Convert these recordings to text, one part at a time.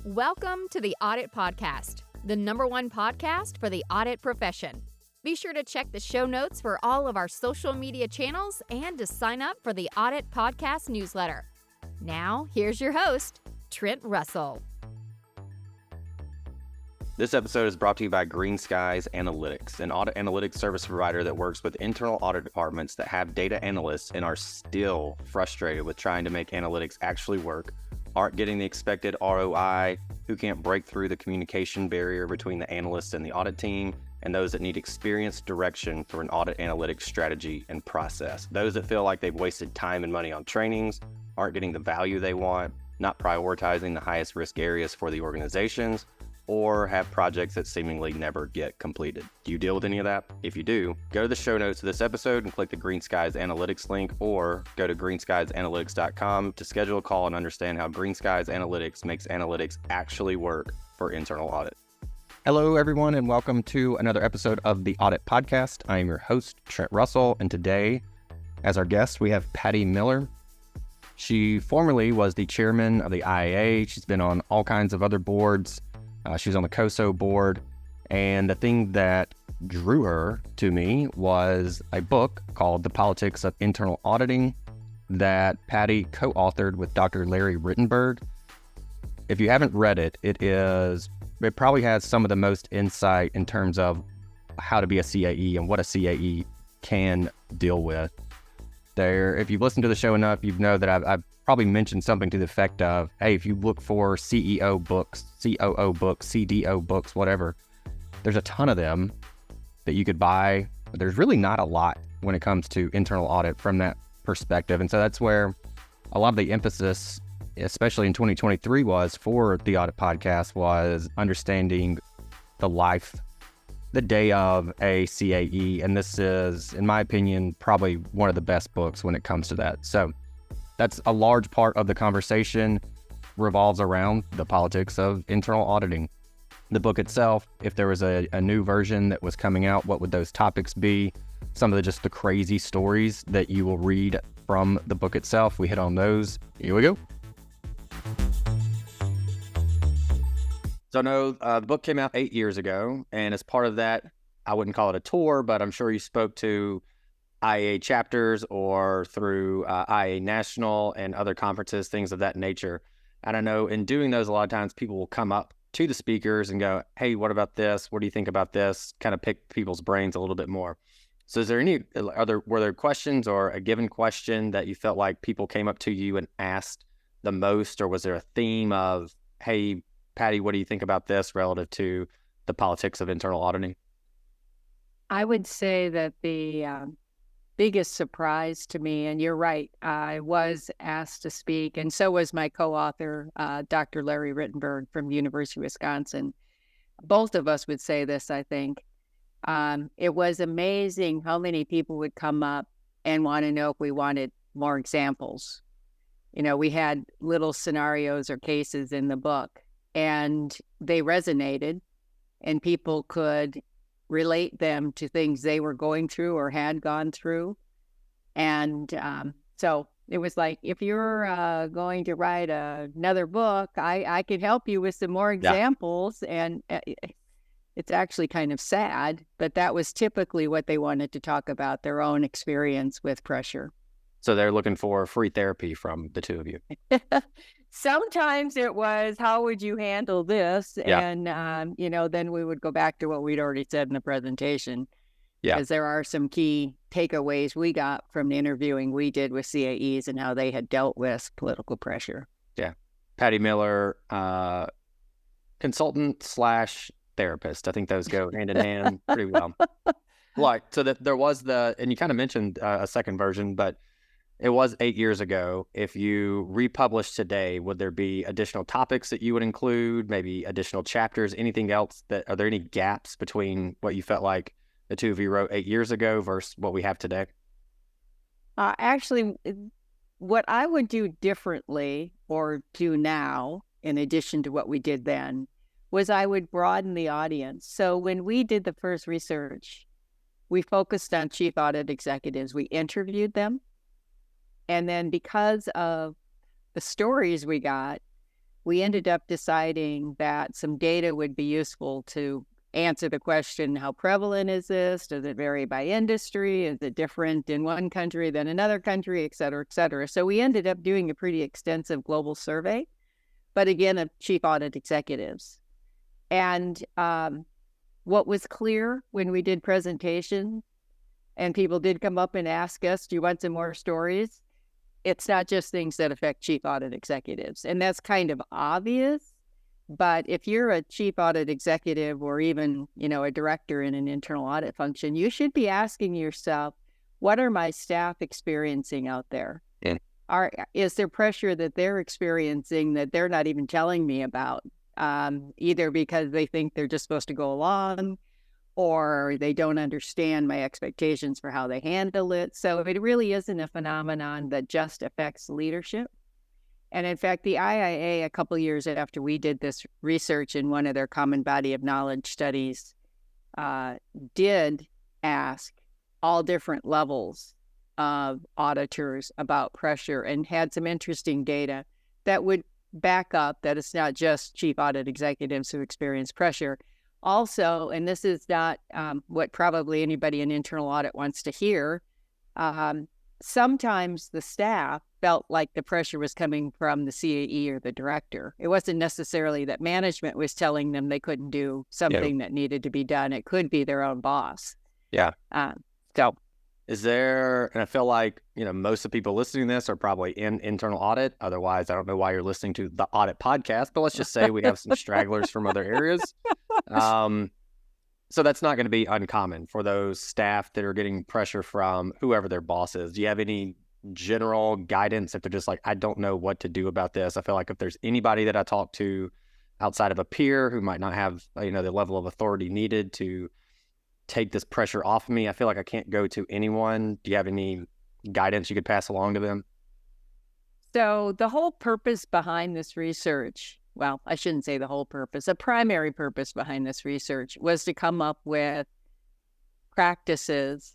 Welcome to the Audit Podcast, the #1 podcast for the audit profession. Be sure to check the show notes for all of our social media channels and to sign up for the Audit Podcast newsletter. Now, here's your host, Trent Russell. This episode is brought to you by Green Skies Analytics, an audit analytics service provider that works with internal audit departments that have data analysts and are still frustrated with trying to make analytics actually work, aren't getting the expected ROI, who can't break through the communication barrier between the analysts and the audit team, and those that need experienced direction for an audit analytics strategy and process. Those that feel like they've wasted time and money on trainings, aren't getting the value they want, not prioritizing the highest risk areas for the organizations, or have projects that seemingly never get completed. Do you deal with any of that? If you do, go to the show notes of this episode and click the Green Skies Analytics link, or go to greenskiesanalytics.com to schedule a call and understand how Green Skies Analytics makes analytics actually work for internal audit. Hello, everyone, and welcome to another episode of the Audit Podcast. I am your host, Trent Russell, and today, as our guest, we have Patty Miller. She formerly was the chairman of the IAA. She's been on all kinds of other boards. She was on the COSO board, and the thing that drew her to me was a book called The Politics of Internal Auditing that Patty co-authored with Dr. Larry Rittenberg. If you haven't read it, it probably has some of the most insight in terms of how to be a CAE and what a CAE can deal with. If you've listened to the show enough, you know that I've probably mentioned something to the effect of, hey, if you look for CEO books, COO books, CDO books, whatever, there's a ton of them that you could buy. But there's really not a lot when it comes to internal audit from that perspective. And so that's where a lot of the emphasis, especially in 2023, was for the Audit Podcast, was understanding the day of a CAE. And this is, in my opinion, probably one of the best books when it comes to that. So that's a large part of the conversation revolves around the politics of internal auditing. The book itself, if there was a new version that was coming out, what would those topics be? Some of the crazy stories that you will read from the book itself. We hit on those. Here we go. So I know the book came out 8 years ago, and as part of that, I wouldn't call it a tour, but I'm sure you spoke to IAA chapters or through IAA National and other conferences, things of that nature. And I know in doing those, a lot of times people will come up to the speakers and go, hey, what about this? What do you think about this? Kind of pick people's brains a little bit more. So is there were there questions or a given question that you felt like people came up to you and asked the most, or was there a theme of, hey, Patty, what do you think about this relative to the politics of internal auditing? I would say that the biggest surprise to me, and you're right, I was asked to speak, and so was my co-author, Dr. Larry Rittenberg from University of Wisconsin. Both of us would say this, I think. It was amazing how many people would come up and want to know if we wanted more examples. You know, we had little scenarios or cases in the book, and they resonated, and people could relate them to things they were going through or had gone through. And so it was like, if you're going to write another book, I could help you with some more examples. Yeah. And it's actually kind of sad, but that was typically what they wanted to talk about, their own experience with pressure. So they're looking for free therapy from the two of you. Sometimes it was, how would you handle this? Yeah. And, then we would go back to what we'd already said in the presentation. Yeah. Because there are some key takeaways we got from the interviewing we did with CAEs and how they had dealt with political pressure. Yeah. Patty Miller, consultant / therapist. I think those go hand in hand pretty well. So that there was and you kind of mentioned a second version, but it was 8 years ago. If you republish today, would there be additional topics that you would include, maybe additional chapters, anything else? Are there any gaps between what you felt like the two of you wrote 8 years ago versus what we have today? Actually, what I would do differently or do now, in addition to what we did then, was I would broaden the audience. So when we did the first research, we focused on chief audit executives. We interviewed them. And then because of the stories we got, we ended up deciding that some data would be useful to answer the question, how prevalent is this? Does it vary by industry? Is it different in one country than another country, et cetera, et cetera? So we ended up doing a pretty extensive global survey, but again, of chief audit executives. And what was clear when we did presentations, and people did come up and ask us, do you want some more stories? It's not just things that affect chief audit executives. And that's kind of obvious. But if you're a chief audit executive or even, a director in an internal audit function, you should be asking yourself, what are my staff experiencing out there? Yeah. Is there pressure that they're experiencing that they're not even telling me about, either because they think they're just supposed to go along or they don't understand my expectations for how they handle it? So it really isn't a phenomenon that just affects leadership. And in fact, the IIA, a couple years after we did this research in one of their common body of knowledge studies, did ask all different levels of auditors about pressure and had some interesting data that would back up that it's not just chief audit executives who experience pressure. Also, and this is not what probably anybody in internal audit wants to hear, sometimes the staff felt like the pressure was coming from the CAE or the director. It wasn't necessarily that management was telling them they couldn't do something that needed to be done. It could be their own boss. Yeah. So is there, and I feel like, most of the people listening to this are probably in internal audit. Otherwise, I don't know why you're listening to the audit podcast, but let's just say we have some stragglers from other areas. So that's not going to be uncommon for those staff that are getting pressure from whoever their boss is. Do you have any general guidance if they're just like, I don't know what to do about this? I feel like if there's anybody that I talk to outside of a peer who might not have, the level of authority needed to take this pressure off of me, I feel like I can't go to anyone. Do you have any guidance you could pass along to them? So the whole purpose behind this research, well, I shouldn't say the whole purpose, a primary purpose behind this research was to come up with practices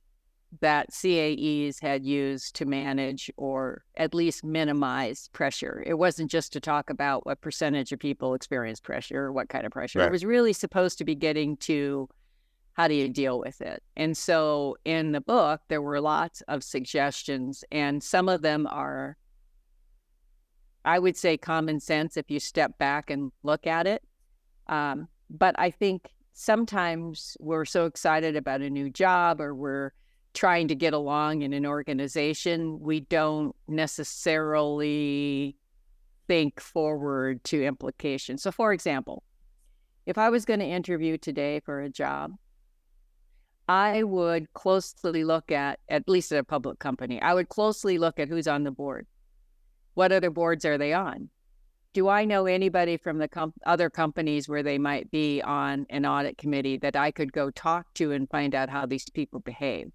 that CAEs had used to manage or at least minimize pressure. It wasn't just to talk about what percentage of people experience pressure or what kind of pressure. Right. It was really supposed to be getting to how do you deal with it? And so in the book, there were lots of suggestions, and some of them are, I would say, common sense if you step back and look at it. But I think sometimes we're so excited about a new job or we're trying to get along in an organization, we don't necessarily think forward to implications. So for example, if I was going to interview today for a job, I would closely look at least at a public company, I would closely look at who's on the board. What other boards are they on? Do I know anybody from the other companies where they might be on an audit committee that I could go talk to and find out how these people behave?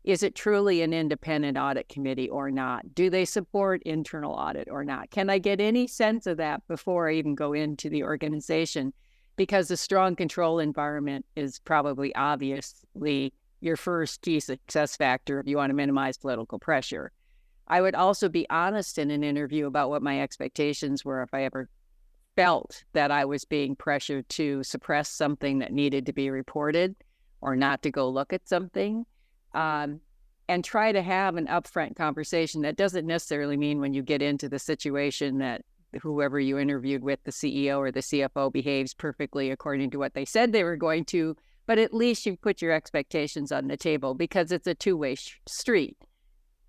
Is it truly an independent audit committee or not? Do they support internal audit or not? Can I get any sense of that before I even go into the organization? Because a strong control environment is probably obviously your first key success factor if you want to minimize political pressure. I would also be honest in an interview about what my expectations were if I ever felt that I was being pressured to suppress something that needed to be reported or not to go look at something, and try to have an upfront conversation. That doesn't necessarily mean when you get into the situation that whoever you interviewed with, the CEO or the CFO, behaves perfectly according to what they said they were going to, but at least you put your expectations on the table because it's a two-way street.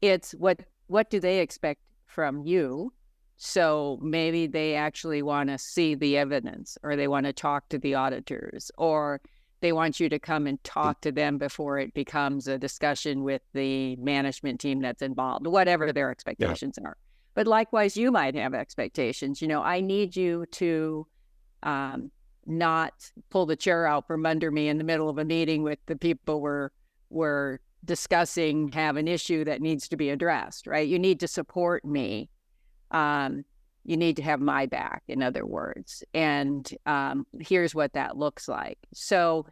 It's what do they expect from you? So maybe they actually want to see the evidence, or they want to talk to the auditors, or they want you to come and talk to them before it becomes a discussion with the management team that's involved, whatever their expectations are. But likewise, you might have expectations. I need you to not pull the chair out from under me in the middle of a meeting with the people we're discussing have an issue that needs to be addressed, right? You need to support me. You need to have my back, in other words. And here's what that looks like. So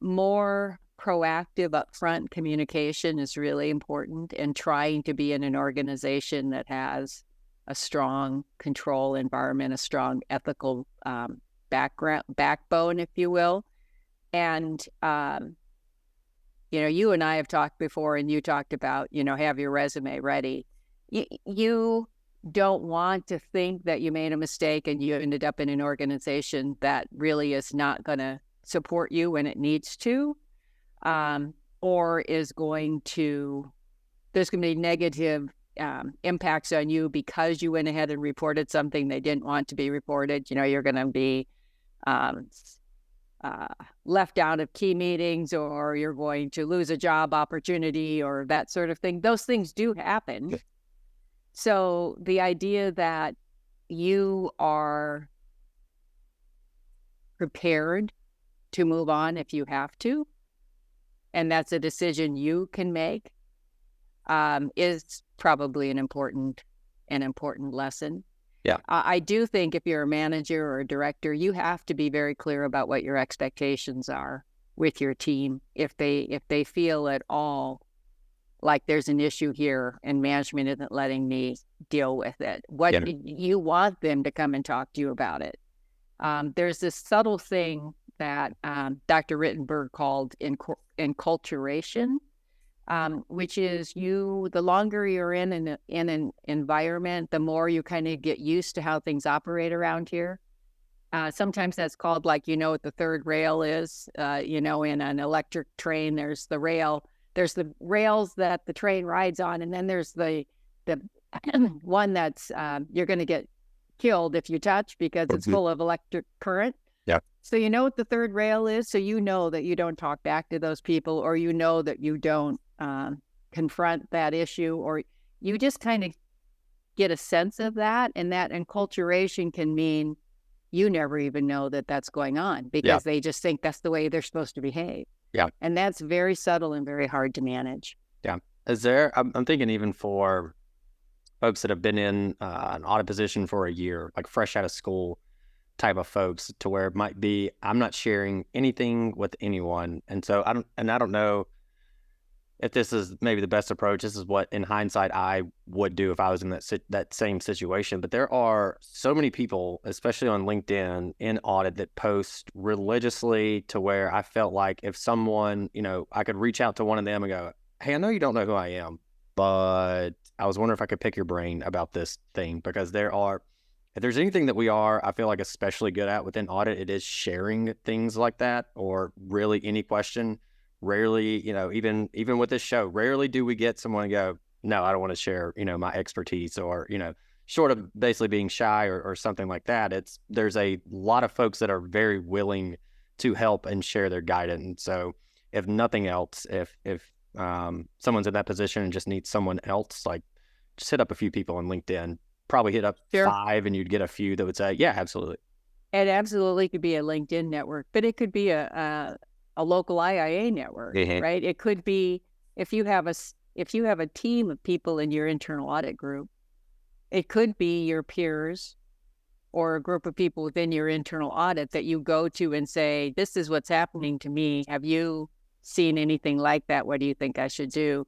more proactive upfront communication is really important, and trying to be in an organization that has a strong control environment, a strong ethical backbone, if you will. And, you and I have talked before, and you talked about, have your resume ready. You don't want to think that you made a mistake and you ended up in an organization that really is not going to support you when it needs to, or is going to, there's going to be negative impacts on you because you went ahead and reported something they didn't want to be reported. You're going to be left out of key meetings, or you're going to lose a job opportunity, or that sort of thing. Those things do happen. So the idea that you are prepared to move on if you have to, and that's a decision you can make, is probably an important lesson. Yeah. I do think if you're a manager or a director, you have to be very clear about what your expectations are with your team. If they feel at all like there's an issue here and management isn't letting me deal with it, you want them to come and talk to you about it. There's this subtle thing that Dr. Rittenberg called enculturation, which is the longer you're in an environment, the more you kind of get used to how things operate around here. Sometimes that's called, what the third rail is. In an electric train, there's the rails that the train rides on, and then there's the one that's you're going to get killed if you touch because it's full of electric current. Yeah. So you know what the third rail is? So you know that you don't talk back to those people, or you know that you don't confront that issue, or you just kind of get a sense of that. And that enculturation can mean you never even know that that's going on because they just think that's the way they're supposed to behave. Yeah. And that's very subtle and very hard to manage. Yeah. I'm thinking even for folks that have been in an audit position for a year, like fresh out of school type of folks, to where it might be, I'm not sharing anything with anyone. And so I don't know if this is maybe the best approach. This is what, in hindsight, I would do if I was in that same situation. But there are so many people, especially on LinkedIn, in audit that post religiously to where I felt like if someone, I could reach out to one of them and go, hey, I know you don't know who I am, but I was wondering if I could pick your brain about this thing. Because if there's anything that we are, I feel like, especially good at within audit, it is sharing things like that, or really any question. Rarely, even with this show, rarely do we get someone go, no, I don't want to share, my expertise, or, short of basically being shy or something like that. There's a lot of folks that are very willing to help and share their guidance. So if nothing else, if someone's in that position and just needs someone else, just hit up a few people on LinkedIn, probably hit up 5, and you'd get a few that would say, yeah, absolutely. It absolutely could be a LinkedIn network, but it could be a local IIA network, right? It could be if you have a team of people in your internal audit group, it could be your peers or a group of people within your internal audit that you go to and say, this is what's happening to me. Have you seen anything like that? What do you think I should do?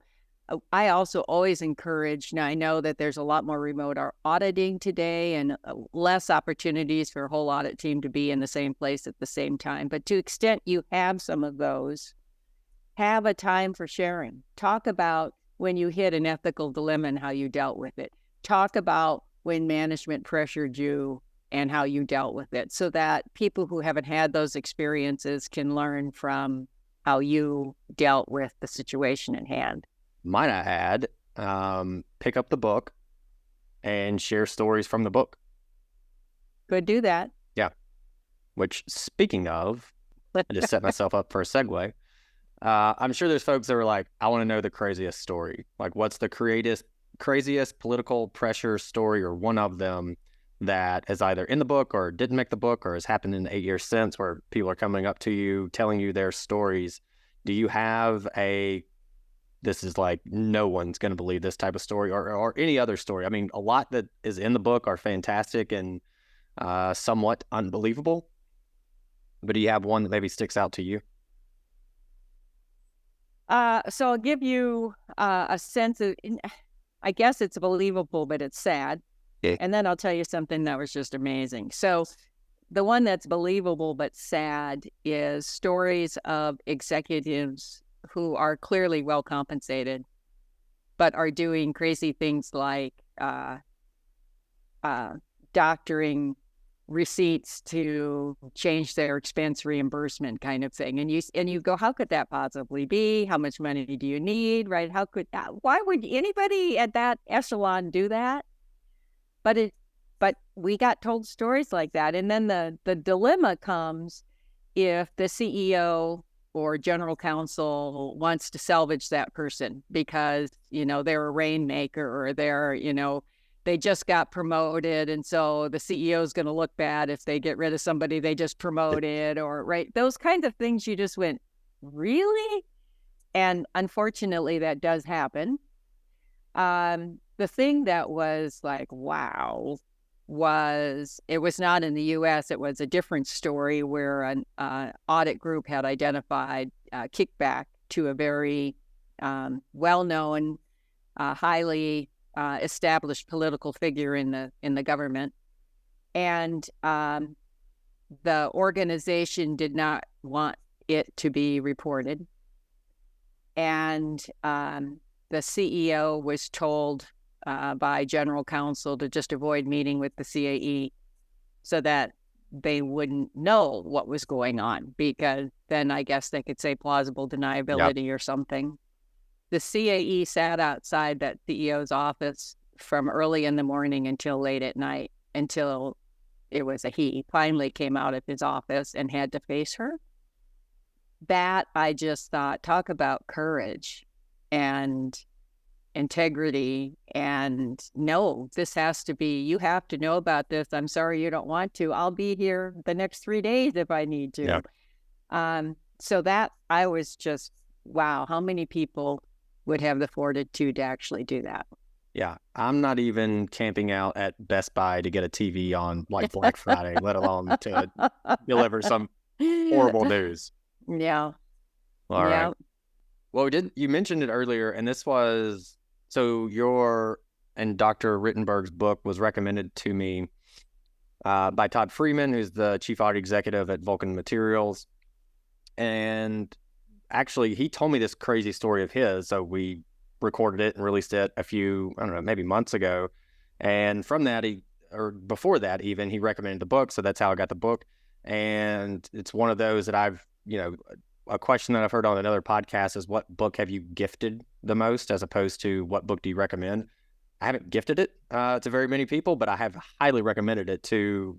I also always encourage, now I know that there's a lot more remote auditing today and less opportunities for a whole audit team to be in the same place at the same time. But to the extent you have some of those, have a time for sharing. Talk about when you hit an ethical dilemma and how you dealt with it. Talk about when management pressured you and how you dealt with it, so that people who haven't had those experiences can learn from how you dealt with the situation at hand. Might I add, pick up the book and share stories from the book. Could do that. Yeah. Which, speaking of, I just set myself up for a segue. I'm sure there's folks that are like, I want to know the craziest story. Like, what's the craziest political pressure story, or one of them that is either in the book or didn't make the book or has happened in the 8 years since, where people are coming up to you, telling you their stories. Do you have this is like, no one's going to believe this type of story, or any other story? I mean, a lot that is in the book are fantastic and somewhat unbelievable. But do you have one that maybe sticks out to you? So I'll give you a sense of, I guess it's believable, but it's sad. Yeah. And then I'll tell you something that was just amazing. So the one that's believable but sad is stories of executives who are clearly well compensated, but are doing crazy things like doctoring receipts to change their expense reimbursement kind of thing. And you go, how could that possibly be? How much money do you need? Right? Why would anybody at that echelon do that? But we got told stories like that. And then the dilemma comes if the CEO or general counsel wants to salvage that person because, they're a rainmaker or they just got promoted. And so the CEO is going to look bad if they get rid of somebody they just promoted or right. Those kinds of things you just went, really? And unfortunately, that does happen. The thing that was like, wow, it was not in the U.S. It was a different story where an audit group had identified kickback to a very well-known, highly established political figure in the government, and the organization did not want it to be reported, and the CEO was told by general counsel to just avoid meeting with the CAE so that they wouldn't know what was going on, because then I guess they could say plausible deniability or something. The CAE sat outside that CEO's office from early in the morning until late at night, until it was he finally came out of his office and had to face her. That I just thought, talk about courage and integrity, and no, this has to be, you have to know about this. I'm sorry you don't want to. I'll be here the next 3 days if I need to. Yeah. So that I was just, wow, how many people would have the fortitude to actually do that? Yeah, I'm not even camping out at Best Buy to get a TV on like Black Friday, let alone to deliver some horrible news. Yeah. All right. Well, you mentioned it earlier, and this was, so your and Dr. Rittenberg's book was recommended to me by Todd Freeman, who's the chief audit executive at Vulcan Materials. And actually, he told me this crazy story of his. So we recorded it and released it a few, I don't know, maybe months ago. And from that, or before that even, he recommended the book. So that's how I got the book. And it's one of those that I've, a question that I've heard on another podcast is, what book have you gifted the most, as opposed to what book do you recommend? I haven't gifted it to very many people, but I have highly recommended it to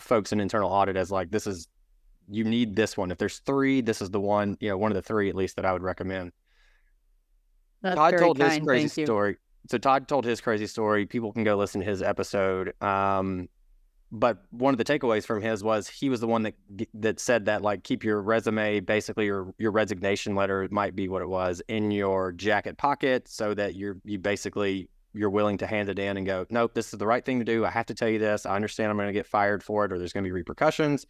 folks in internal audit as like, you need this one. If there's 3, this is the one, one of the 3 at least that I would recommend. That's Todd very told kind. his crazy Thank you. story. So Todd told his crazy story. People can go listen to his episode. But one of the takeaways from his was he was the one that said that, like, keep your resume, basically your resignation letter, might be what it was, in your jacket pocket, so that you're willing to hand it in and go, nope, this is the right thing to do. I have to tell you this. I understand I'm going to get fired for it, or there's going to be repercussions.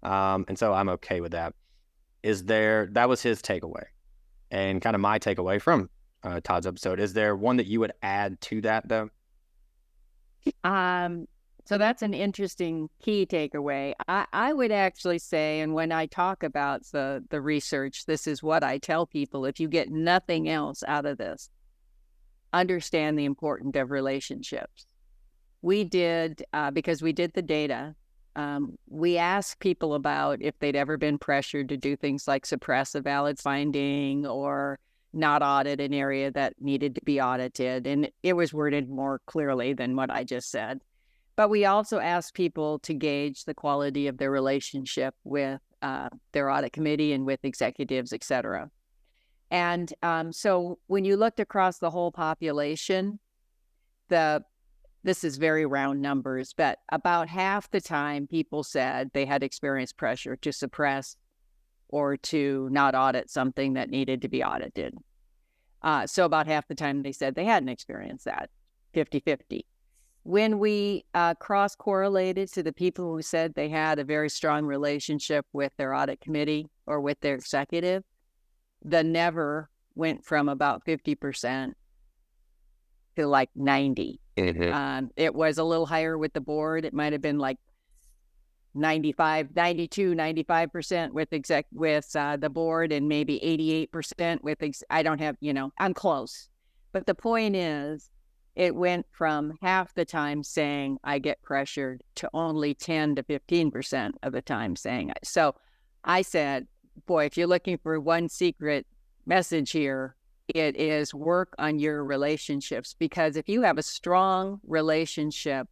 And so I'm okay with that. That was his takeaway, and kind of my takeaway from Todd's episode. Is there one that you would add to that, though? So that's an interesting key takeaway. I would actually say, and when I talk about the research, this is what I tell people: if you get nothing else out of this, understand the importance of relationships. We did, because we did the data, we asked people about if they'd ever been pressured to do things like suppress a valid finding or not audit an area that needed to be audited. And it was worded more clearly than what I just said. But we also asked people to gauge the quality of their relationship with their audit committee and with executives, et cetera. And so when you looked across the whole population, this is very round numbers, but about half the time people said they had experienced pressure to suppress or to not audit something that needed to be audited. So about half the time they said they hadn't experienced that, 50-50. When we cross-correlated to the people who said they had a very strong relationship with their audit committee or with their executive, the never went from about 50% to like 90. It was a little higher with the board. It might have been like 95% with the board, and maybe 88% with I don't have, I'm close. But the point is, it went from half the time saying I get pressured to only 10 to 15% of the time saying it. So I said, boy, if you're looking for one secret message here, it is work on your relationships. Because if you have a strong relationship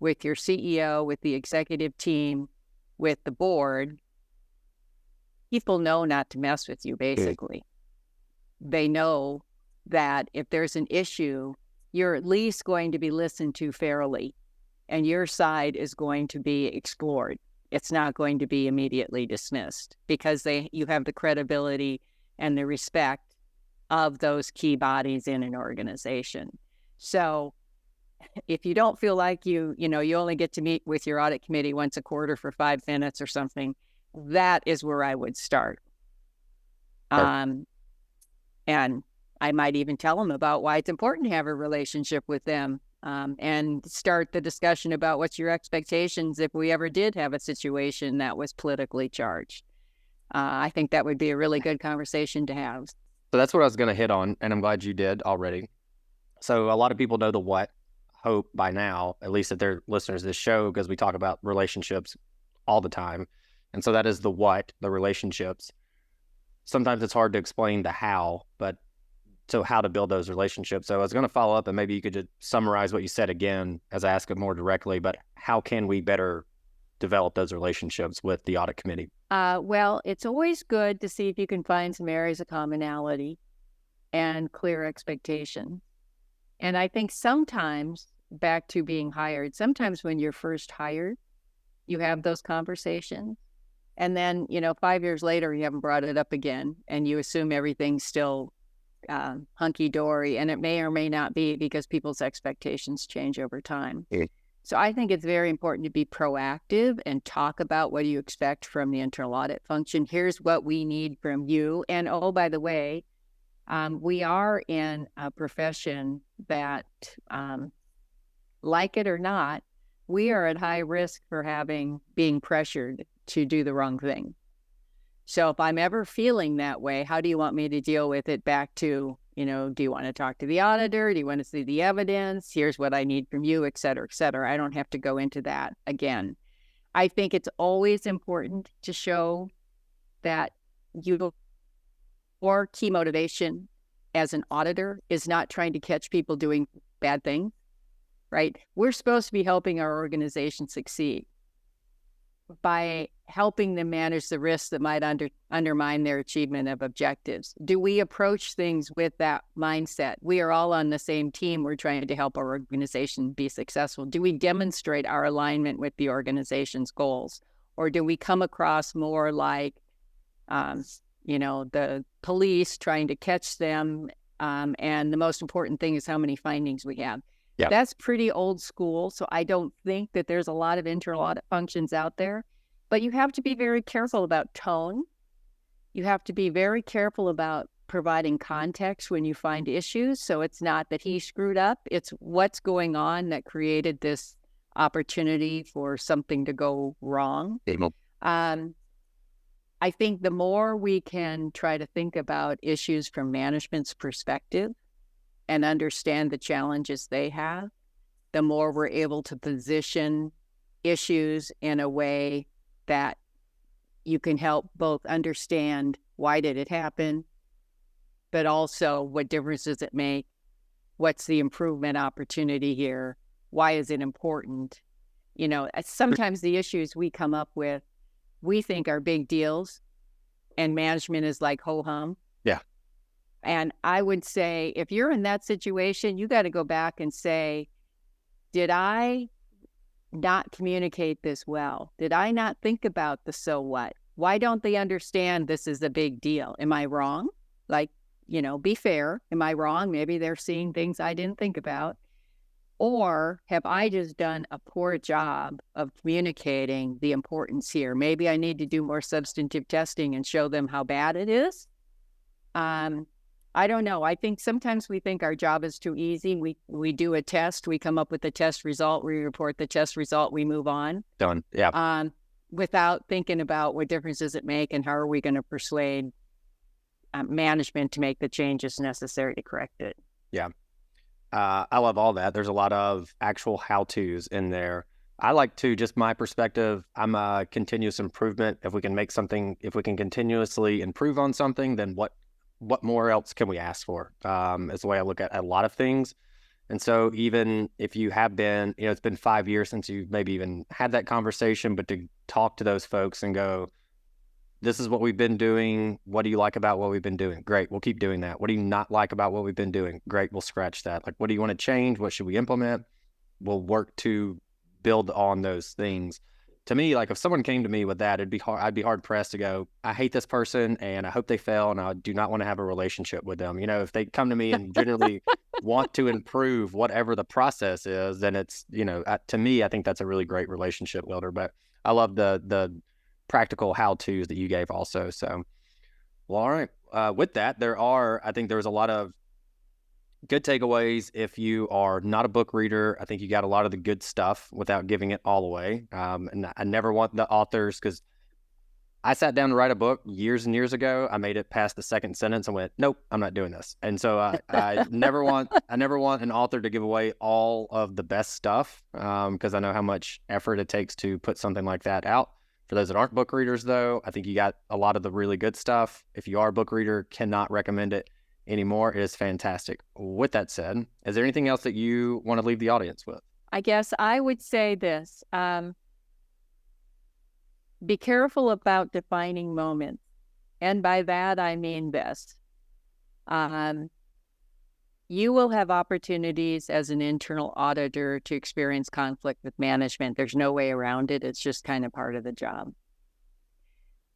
with your CEO, with the executive team, with the board, people know not to mess with you, basically. They know that if there's an issue, you're at least going to be listened to fairly, and your side is going to be explored. It's not going to be immediately dismissed, because you have the credibility and the respect of those key bodies in an organization. So if you don't feel like you only get to meet with your audit committee once a quarter for 5 minutes or something, that is where I would start. And I might even tell them about why it's important to have a relationship with them, and start the discussion about what's your expectations if we ever did have a situation that was politically charged. I think that would be a really good conversation to have. So that's what I was going to hit on, and I'm glad you did already. So a lot of people know the what, hope by now, at least if they're listeners to this show, because we talk about relationships all the time. And so that is the what, the relationships. Sometimes it's hard to explain the how, but so how to build those relationships. So I was going to follow up, and maybe you could just summarize what you said again as I ask it more directly, but how can we better develop those relationships with the audit committee? Well, it's always good to see if you can find some areas of commonality and clear expectation. And I think sometimes, back to being hired, sometimes when you're first hired, you have those conversations. And then, 5 years later, you haven't brought it up again, and you assume everything's still hunky-dory, and it may or may not be, because people's expectations change over time. So I think it's very important to be proactive and talk about what do you expect from the internal audit function. Here's what we need from you. And oh, by the way, we are in a profession that, like it or not, we are at high risk for being pressured to do the wrong thing. So if I'm ever feeling that way, how do you want me to deal with it? Back to, do you want to talk to the auditor? Do you want to see the evidence? Here's what I need from you, et cetera, et cetera. I don't have to go into that again. I think it's always important to show that your key motivation as an auditor is not trying to catch people doing bad things, right? We're supposed to be helping our organization succeed by helping them manage the risks that might undermine their achievement of objectives. Do we approach things with that mindset? We are all on the same team. We're trying to help our organization be successful. Do we demonstrate our alignment with the organization's goals? Or do we come across more like, the police trying to catch them, and the most important thing is how many findings we have? Yeah. That's pretty old school, so I don't think that there's a lot of internal audit functions out there. But you have to be very careful about tone. You have to be very careful about providing context when you find issues. So it's not that he screwed up, it's what's going on that created this opportunity for something to go wrong. I think the more we can try to think about issues from management's perspective and understand the challenges they have, the more we're able to position issues in a way that you can help both understand why did it happen, but also what difference does it make? What's the improvement opportunity here? Why is it important? Sometimes the issues we come up with, we think are big deals, and management is like ho-hum. Yeah. And I would say, if you're in that situation, you got to go back and say, did I not communicate this well? Did I not think about the so what? Why don't they understand this is a big deal? Am I wrong? Be fair. Am I wrong? Maybe they're seeing things I didn't think about. Or have I just done a poor job of communicating the importance here? Maybe I need to do more substantive testing and show them how bad it is. I don't know. I think sometimes we think our job is too easy. We do a test, we come up with the test result, we report the test result, we move on. Done. Yeah. Without thinking about what difference does it make and how are we going to persuade management to make the changes necessary to correct it. Yeah. I love all that. There's a lot of actual how-tos in there. I like to, just my perspective, I'm a continuous improvement. If we can continuously improve on something, then what more else can we ask for? Is the way I look at a lot of things. And so even if you have been, it's been 5 years since you maybe even had that conversation, but to talk to those folks and go, this is what we've been doing. What do you like about what we've been doing? Great. We'll keep doing that. What do you not like about what we've been doing? Great. We'll scratch that. Like, what do you want to change? What should we implement? We'll work to build on those things. To me, like if someone came to me with that, I'd be hard pressed to go, I hate this person and I hope they fail and I do not want to have a relationship with them. If they come to me and generally want to improve whatever the process is, then it's, to me, I think that's a really great relationship builder. But I love the practical how-tos that you gave also. So, well, all right. With that, I think there's a lot of good takeaways. If you are not a book reader, I think you got a lot of the good stuff without giving it all away. And I never want the authors, because I sat down to write a book years and years ago. I made it past the second sentence and went, nope, I'm not doing this. And so I never want an author to give away all of the best stuff, because I know how much effort it takes to put something like that out. For those that aren't book readers, though, I think you got a lot of the really good stuff. If you are a book reader, cannot recommend it anymore. It is fantastic. With that said, is there anything else that you want to leave the audience with? I guess I would say this. Be careful about defining moments. And by that, I mean this. You will have opportunities as an internal auditor to experience conflict with management. There's no way around it. It's just kind of part of the job.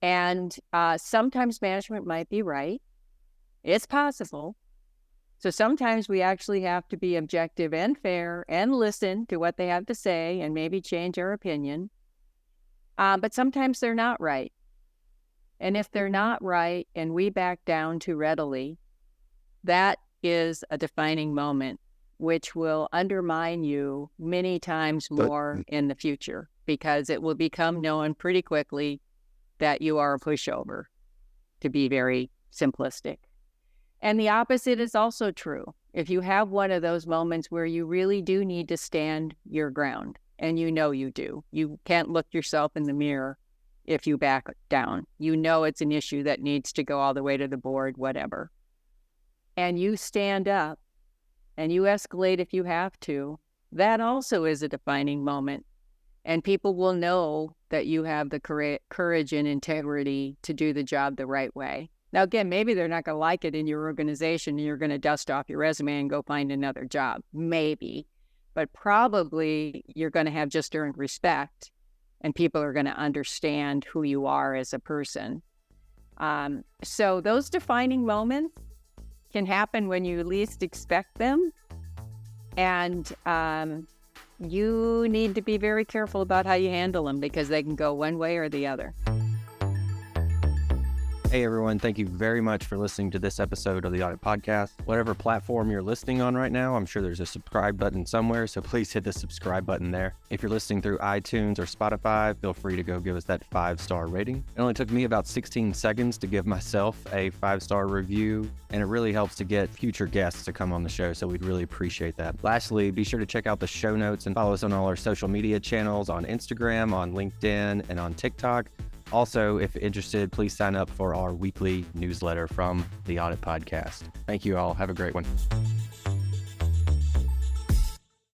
And sometimes management might be right. It's possible. So sometimes we actually have to be objective and fair and listen to what they have to say and maybe change our opinion. But sometimes they're not right. And if they're not right and we back down too readily, that is a defining moment, which will undermine you many times more in the future, because it will become known pretty quickly that you are a pushover, to be very simplistic. And the opposite is also true. If you have one of those moments where you really do need to stand your ground, and you do, you can't look yourself in the mirror if you back down. It's an issue that needs to go all the way to the board, whatever. And you stand up and you escalate if you have to, that also is a defining moment. And people will know that you have the courage and integrity to do the job the right way. Now, again, maybe they're not going to like it in your organization and you're going to dust off your resume and go find another job. Maybe. But probably you're going to have just earned respect and people are going to understand who you are as a person. So those defining moments can happen when you least expect them. And you need to be very careful about how you handle them, because they can go one way or the other. Hey everyone, thank you very much for listening to this episode of the Audit Podcast. Whatever platform you're listening on right now, I'm sure there's a subscribe button somewhere, so please hit the subscribe button there. If you're listening through iTunes or Spotify, feel free to go give us that 5-star rating. It only took me about 16 seconds to give myself a 5-star review, and it really helps to get future guests to come on the show, so we'd really appreciate that. Lastly, be sure to check out the show notes and follow us on all our social media channels on Instagram, on LinkedIn, and on TikTok. Also, if interested, please sign up for our weekly newsletter from the Audit Podcast. Thank you all. Have a great one.